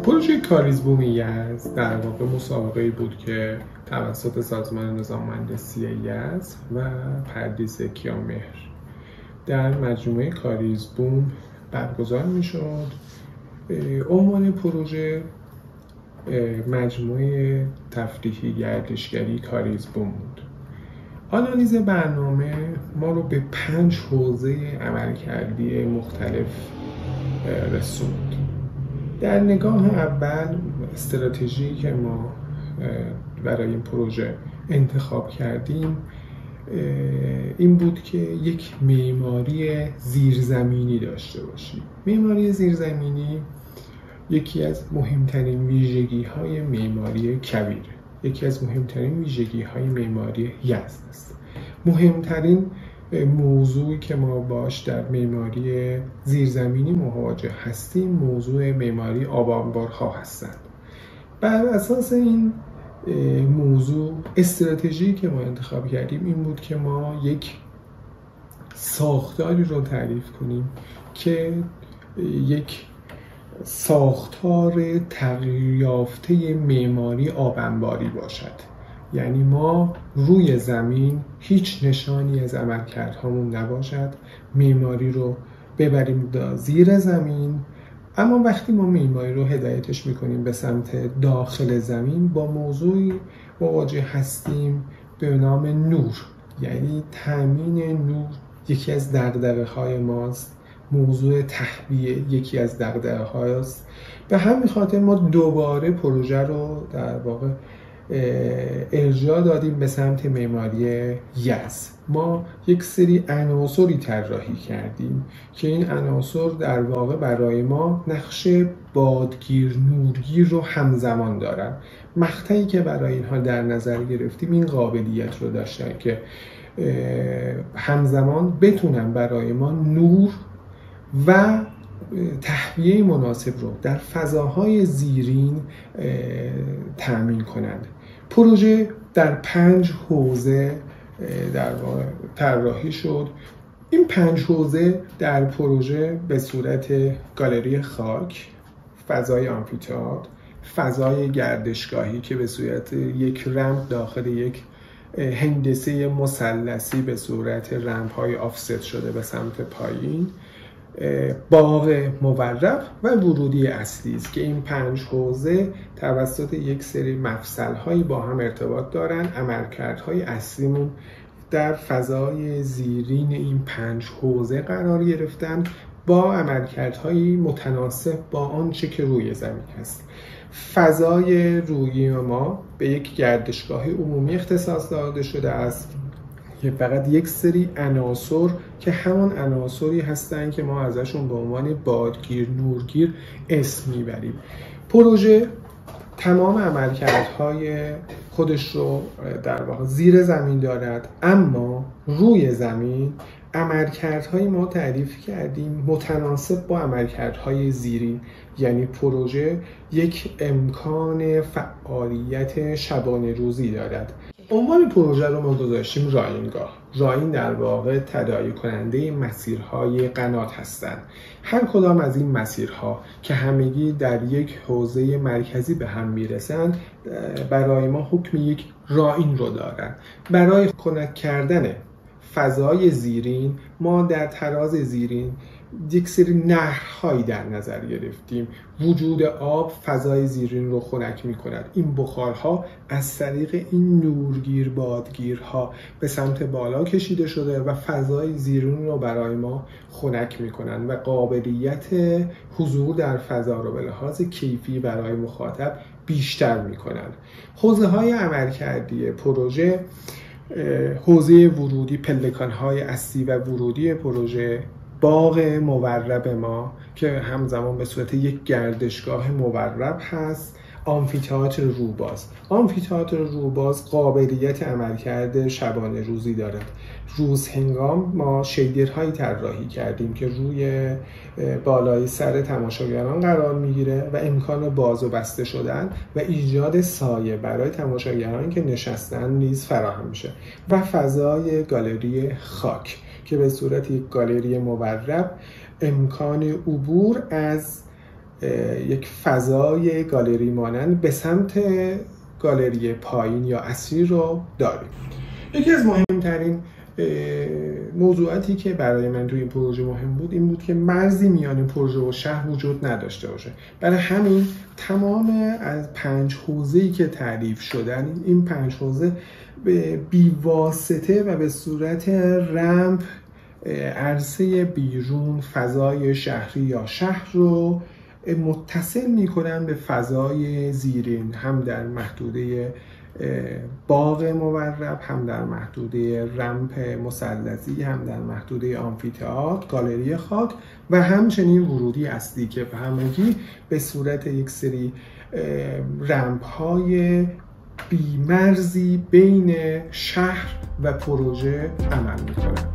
پروژه کاریزبوم یزد در واقع مسابقه‌ای بود که توسط سازمان نظام مهندسی یزد و پردیس کیامهر در مجموعه کاریزبوم برگزار می‌شد. عنوان پروژه مجموعه تفریحی گردشگری کاریزبوم بود. آنالیز برنامه ما رو به 5 حوزه عملکردی مختلف رسوند. در نگاه اول استراتژی که ما برای این پروژه انتخاب کردیم این بود که یک معماری زیرزمینی داشته باشیم. معماری زیرزمینی یکی از مهمترین ویژگی‌های معماری کویر، یکی از مهمترین ویژگی‌های معماری یزد است. مهمترین موضوعی که ما باش در معماری زیرزمینی مواجه هستیم موضوع معماری آبانبارها هستند. بر اساس این موضوع استراتژی که ما انتخاب کردیم این بود که ما یک ساختاری رو تعریف کنیم که یک ساختار تغییر یافته معماری آبانباری باشد. یعنی ما روی زمین هیچ نشانی از عملکردهامون نباشد، معماری رو ببریم زیر زمین، اما وقتی ما معماری رو هدایتش میکنیم به سمت داخل زمین با موضوعی مواجه هستیم به نام نور. یعنی تامین نور یکی از دغدغه‌های ماست، موضوع تهویه یکی از دغدغه‌های است. به همین خاطر ما دوباره پروژه رو در واقع ارجاع دادیم به سمت معماری یزد. ما یک سری عناصری طراحی کردیم که این عناصر در واقع برای ما نقش بادگیر نورگیر رو همزمان دارن. مقطعی که برای اینها در نظر گرفتیم این قابلیت رو داشتن که همزمان بتونن برای ما نور و تهویه مناسب رو در فضاهای زیرین تأمین کنند. پروژه در 5 حوزه در واقع طراحی شد. این 5 حوزه در پروژه به صورت گالری خاک، فضای آمفی‌تئاتر، فضای گردشگاهی که به صورت یک رمپ داخل یک هندسه مثلثی به صورت رمپ‌های آفست شده به سمت پایین، باغ مورب و ورودی اصلی است که این 5 حوزه توسط یک سری مفصل‌هایی با هم ارتباط دارن. عملکردهای اصلیمون در فضای زیرین این 5 حوزه قرار گرفتن با عملکردهای متناسب با آنچه که روی زمین هست. فضای روی ما به یک گردشگاه عمومی اختصاص داده شده است که فقط یک سری عناصر که همان عناصری هستند که ما ازشون به عنوان بادگیر نورگیر اسم میبریم. پروژه تمام عملکردهای خودش رو در واقع زیر زمین دارد، اما روی زمین عملکردهای ما تعریف کردیم متناسب با عملکردهای زیرین. یعنی پروژه یک امکان فعالیت شبانه روزی دارد. عنوان پروژه رو ما گذاشتیم راینگاه. راین در واقع تداعی کننده مسیرهای قنات هستند. هر کدام از این مسیرها که همگی در یک حوزه مرکزی به هم میرسند برای ما حکم یک راین رو دارند. برای خنک کردن فضای زیرین ما در تراز زیرین یک سری نهرهایی در نظر گرفتیم. وجود آب فضای زیرین رو خنک می کند. این بخارها از طریق این نورگیر بادگیرها به سمت بالا کشیده شده و فضای زیرین رو برای ما خنک می کنند و قابلیت حضور در فضا رو به لحاظ کیفی برای مخاطب بیشتر می کنند. حوزه های عملکردی پروژه، حوزه ورودی، پلکان‌های اصلی و ورودی پروژه، باغ مورب ما که همزمان به صورت یک گردشگاه مورب هست، آمفی‌تئاتر روباز. آمفی‌تئاتر روباز قابلیت عملکرد شبانه روزی دارد. روز هنگام ما شیدرهایی طراحی کردیم که روی بالای سر تماشاگران قرار میگیره و امکان باز و بسته شدن و ایجاد سایه برای تماشاگران که نشستن نیز فراهم میشه. و فضای گالری خاک که به صورت یک گالری مورب امکان عبور از یک فضای گالری مانند به سمت گالری پایین یا اصلی رو داریم. یکی از مهمترین موضوعاتی که برای من توی این پروژه مهم بود این بود که مرزی میان پروژه و شهر وجود نداشته باشه. برای همین تمام از 5 حوزه‌ای که تعریف شدن، این 5 حوزه به بیواسطه و به صورت رمپ عرصه بیرون فضای شهری یا شهر رو متصل میکنن به فضای زیرین، هم در محدوده باغ مورب، هم در محدوده رمپ مثلثی، هم در محدوده آمفی‌تئاتر، گالری خاک و همچنین ورودی اصلی که به همگی به صورت یک سری رمپ های بیمرزی بین شهر و پروژه عمل میکنن.